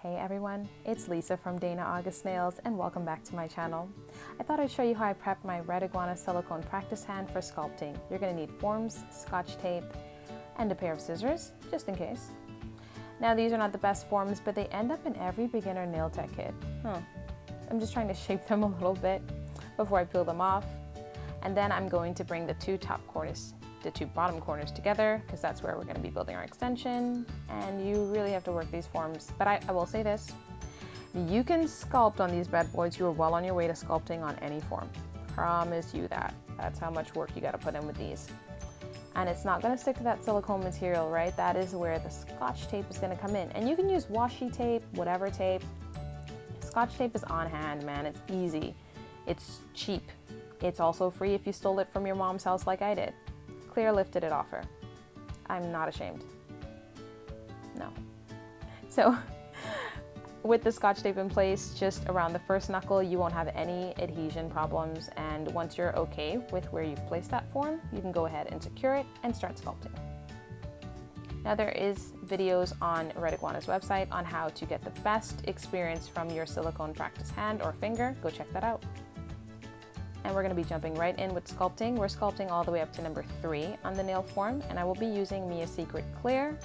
Hey everyone, it's Lisa from Dana August Nails and welcome back to my channel. I thought I'd show you how I prep my red iguana silicone practice hand for sculpting. You're going to need forms, scotch tape, and a pair of scissors, just in case. Now these are not the best forms, but they end up in every beginner nail tech kit. I'm just trying to shape them a little bit before I peel them off. And then I'm going to bring the two bottom corners together because that's where we're going to be building our extension, and you really have to work these forms. But I will say this, you can sculpt on these bad boys. You are well on your way to sculpting on any form. Promise you that. That's how much work you got to put in with these. And it's not going to stick to that silicone material, right? That is where the scotch tape is going to come in. And you can use washi tape, whatever tape. Scotch tape is on hand, man. It's easy. It's cheap. It's also free if you stole it from your mom's house like I did. Clear lifted it off her. I'm not ashamed. No. So with the scotch tape in place, just around the first knuckle, you won't have any adhesion problems. And once you're okay with where you've placed that form, you can go ahead and secure it and start sculpting. Now there is videos on Red Iguana's website on how to get the best experience from your silicone practice hand or finger. Go check that out. And we're going to be jumping right in with sculpting. We're sculpting all the way up to number 3 on the nail form, and I will be using Mia Secret Clear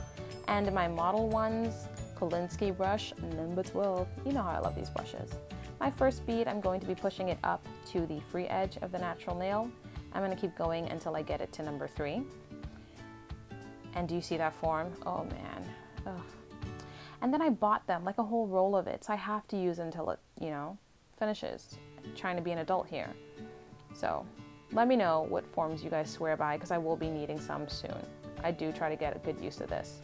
and my Model 1's Kolinsky brush number 12. You know how I love these brushes. My first bead, I'm going to be pushing it up to the free edge of the natural nail. I'm going to keep going until I get it to number 3. And do you see that form? Oh man. Ugh. And then I bought them, like a whole roll of it, so I have to use it until it, finishes. I'm trying to be an adult here. So let me know what forms you guys swear by, because I will be needing some soon. I do try to get a good use of this.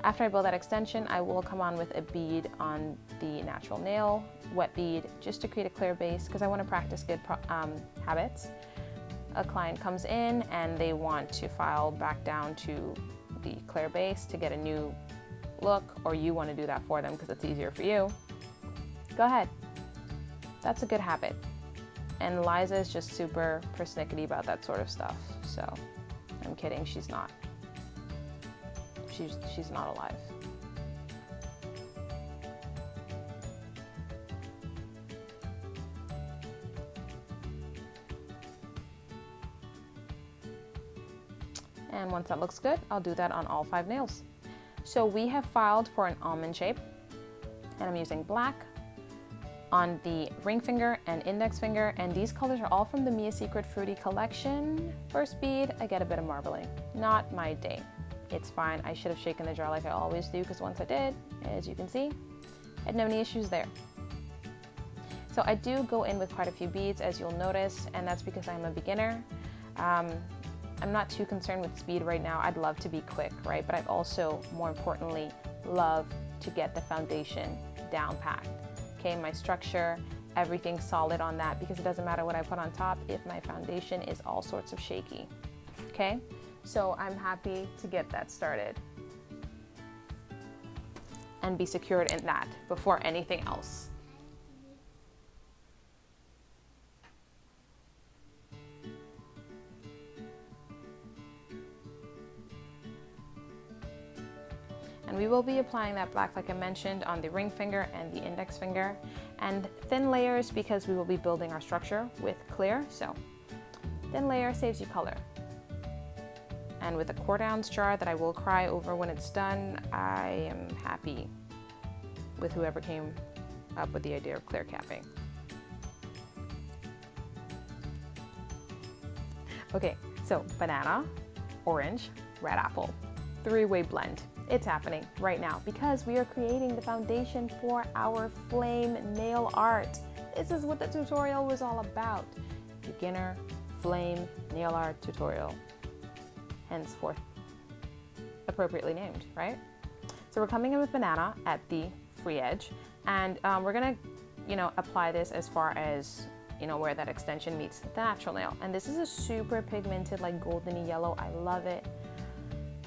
After I build that extension, I will come on with a bead on the natural nail, wet bead, just to create a clear base, because I want to practice good habits. A client comes in and they want to file back down to the clear base to get a new look, or you want to do that for them because it's easier for you. Go ahead. That's a good habit. And Liza is just super persnickety about that sort of stuff. So I'm kidding, she's not. She's not alive. And once that looks good, I'll do that on all 5 nails. So we have filed for an almond shape, and I'm using black on the ring finger and index finger, and these colors are all from the Mia Secret Fruity collection. First bead, I get a bit of marbling. Not my day. It's fine. I should have shaken the jar like I always do, because once I did, as you can see, I didn't have any issues there. So I do go in with quite a few beads, as you'll notice, and that's because I'm a beginner. I'm not too concerned with speed right now. I'd love to be quick, right? But I also, more importantly, love to get the foundation down packed. Okay, my structure, everything's solid on that, because it doesn't matter what I put on top if my foundation is all sorts of shaky. Okay, so I'm happy to get that started and be secured in that before anything else. And we will be applying that black, like I mentioned, on the ring finger and the index finger, and thin layers because we will be building our structure with clear. So thin layer saves you color. And with a 1/4 ounce jar that I will cry over when it's done, I am happy with whoever came up with the idea of clear capping. Okay, so banana, orange, red apple, 3-way blend. It's happening right now because we are creating the foundation for our flame nail art. This is what the tutorial was all about. Beginner flame nail art tutorial. Henceforth, appropriately named, right? So we're coming in with banana at the free edge, and we're gonna, apply this as far as, where that extension meets the natural nail. And this is a super pigmented, like goldeny yellow. I love it.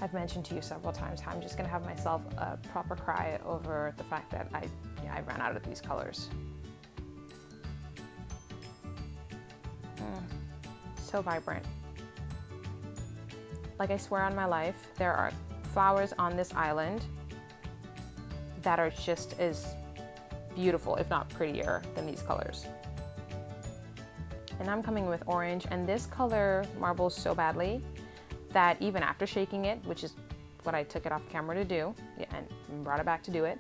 I've mentioned to you several times how I'm just gonna have myself a proper cry over the fact that I ran out of these colors. So vibrant. Like I swear on my life, there are flowers on this island that are just as beautiful, if not prettier, than these colors. And I'm coming with orange, and this color marbles so badly that even after shaking it, which is what I took it off camera to do, and brought it back to do it,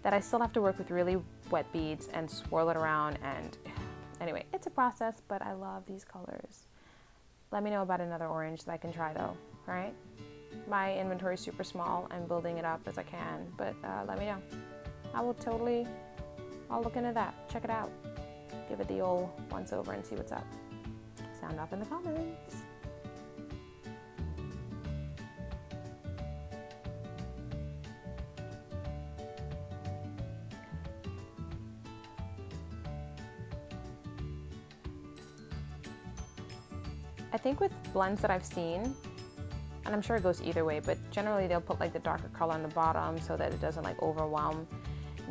that I still have to work with really wet beads and swirl it around. And anyway, it's a process, but I love these colors. Let me know about another orange that I can try though, all right? My inventory is super small. I'm building it up as I can, but let me know. I'll look into that, check it out. Give it the old once over and see what's up. Sound off in the comments. I think with blends that I've seen, and I'm sure it goes either way, but generally they'll put like the darker color on the bottom so that it doesn't like overwhelm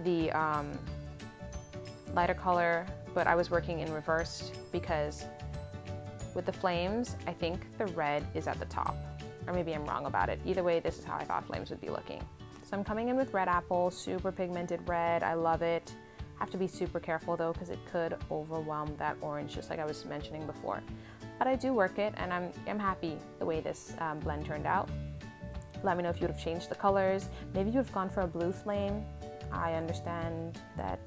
the lighter color. But I was working in reverse because with the flames, I think the red is at the top, or maybe I'm wrong about it. Either way, this is how I thought flames would be looking. So I'm coming in with red apple, super pigmented red. I love it. Have to be super careful though, because it could overwhelm that orange, just like I was mentioning before. But I do work it, and I'm happy the way this blend turned out. Let me know if you would have changed the colors. Maybe you would have gone for a blue flame. I understand that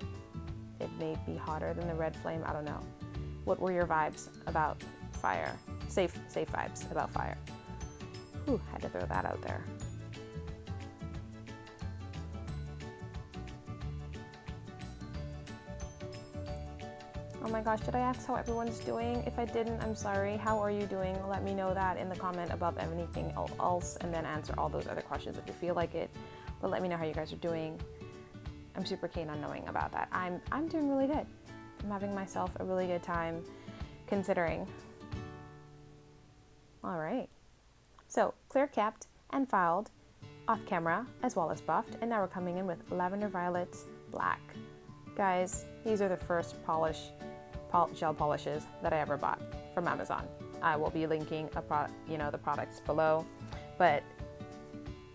it may be hotter than the red flame. I don't know. What were your vibes about fire? Safe vibes about fire. Whew, had to throw that out there. Oh my gosh, did I ask how everyone's doing? If I didn't, I'm sorry. How are you doing? Let me know that in the comment above anything else, and then answer all those other questions if you feel like it. But let me know how you guys are doing. I'm super keen on knowing about that. I'm doing really good. I'm having myself a really good time considering. All right. So clear capped and filed off camera as well as buffed. And now we're coming in with lavender violets black. Guys, these are the first gel polishes that I ever bought from Amazon. I will be linking the products below, but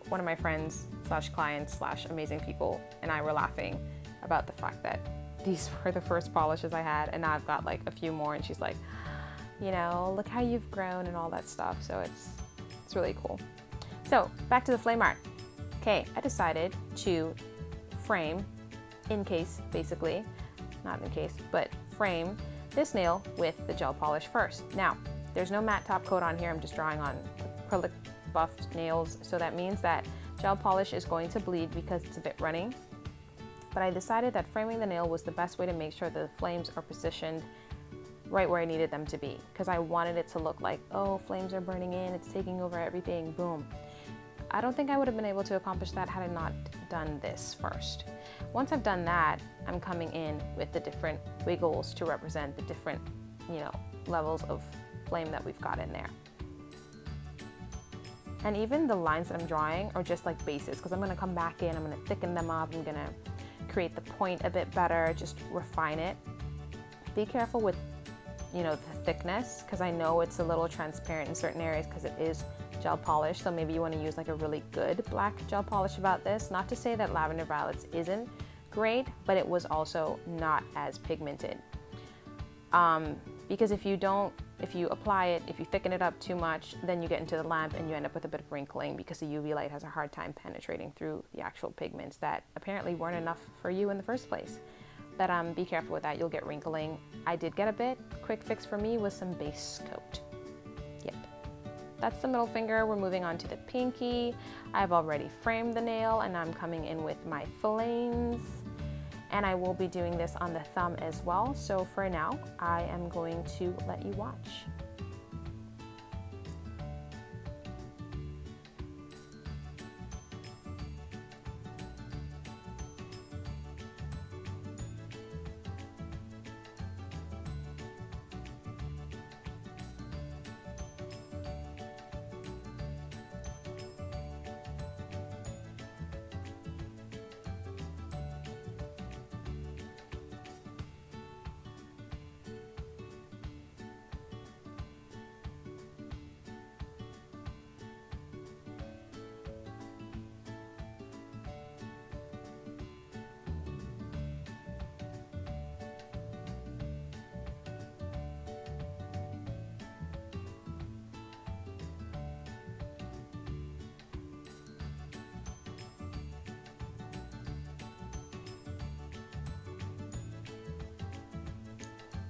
one of my friends / clients / amazing people and I were laughing about the fact that these were the first polishes I had, and now I've got like a few more, and she's like, look how you've grown and all that stuff. So it's really cool. So back to the flame art. Okay, I decided to frame basically, not in case, but frame this nail with the gel polish first. Now, there's no matte top coat on here. I'm just drawing on acrylic buffed nails, so that means that gel polish is going to bleed because it's a bit running. But I decided that framing the nail was the best way to make sure the flames are positioned right where I needed them to be, because I wanted it to look like, oh, flames are burning in, it's taking over everything, boom. I don't think I would have been able to accomplish that had I not done this first. Once I've done that, I'm coming in with the different wiggles to represent the different, levels of flame that we've got in there. And even the lines that I'm drawing are just like bases, because I'm going to come back in, I'm going to thicken them up, I'm going to create the point a bit better, just refine it. Be careful with, the thickness, because I know it's a little transparent in certain areas because it is gel polish. So maybe you want to use like a really good black gel polish about this. Not to say that lavender violets isn't great, but it was also not as pigmented. Because if you apply it, if you thicken it up too much, then you get into the lamp and you end up with a bit of wrinkling, because the UV light has a hard time penetrating through the actual pigments that apparently weren't enough for you in the first place. But be careful with that, you'll get wrinkling. I did get a bit. Quick fix for me was some base coat. Yep. That's the middle finger. We're moving on to the pinky. I've already framed the nail, and I'm coming in with my flames. And I will be doing this on the thumb as well. So for now, I am going to let you watch.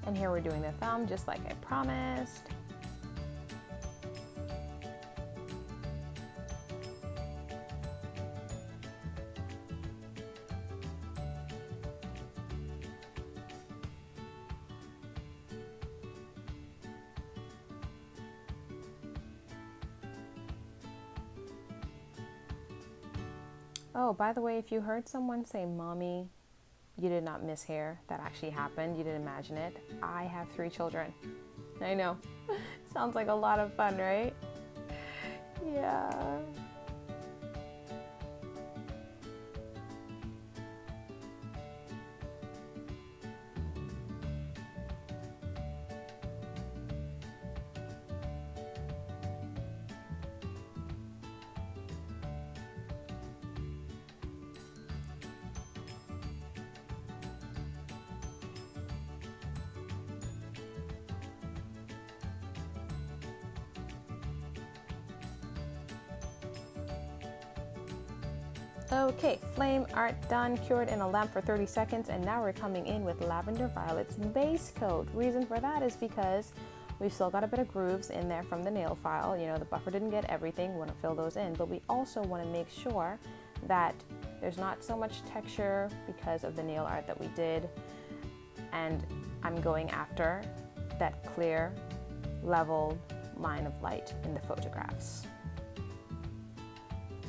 And here we're doing the thumb just like I promised. Oh, by the way, if you heard someone say, "Mommy, you did not miss hair," that actually happened. You didn't imagine it. I have 3 children. I know. Sounds like a lot of fun, right? Yeah. Okay, flame art done, cured in a lamp for 30 seconds, and now we're coming in with Lavender Violet's base coat. Reason for that is because we've still got a bit of grooves in there from the nail file. You know, the buffer didn't get everything, want to fill those in, but we also want to make sure that there's not so much texture because of the nail art that we did, and I'm going after that clear, level line of light in the photographs.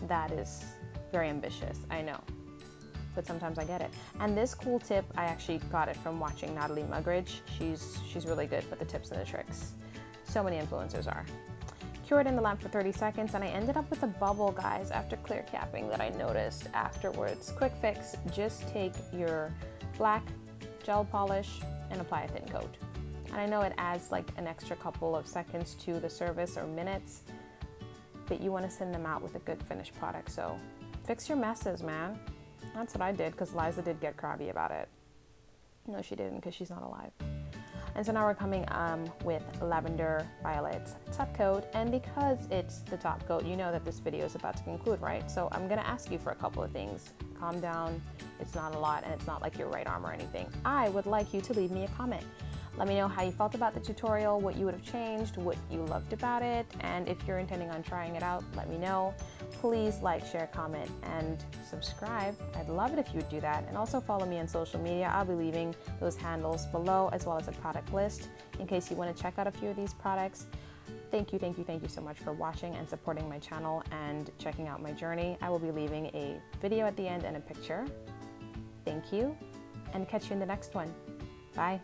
That is very ambitious, I know, but sometimes I get it. And this cool tip, I actually got it from watching Natalie Mugridge. She's really good with the tips and the tricks. So many influencers are. Cured in the lamp for 30 seconds, and I ended up with a bubble, guys, after clear capping that I noticed afterwards. Quick fix, just take your black gel polish and apply a thin coat. And I know it adds like an extra couple of seconds to the service or minutes, but you want to send them out with a good finished product, so fix your messes, man. That's what I did, because Liza did get crabby about it. No, she didn't, because she's not alive. And so now we're coming with Lavender Violet's top coat, and because it's the top coat, you know that this video is about to conclude, right? So I'm gonna ask you for a couple of things. Calm down, it's not a lot, and it's not like your right arm or anything. I would like you to leave me a comment. Let me know how you felt about the tutorial, what you would have changed, what you loved about it, and if you're intending on trying it out, let me know. Please like, share, comment, and subscribe. I'd love it if you would do that. And also follow me on social media. I'll be leaving those handles below, as well as a product list in case you want to check out a few of these products. Thank you so much for watching and supporting my channel and checking out my journey. I will be leaving a video at the end and a picture. Thank you, and catch you in the next one. Bye.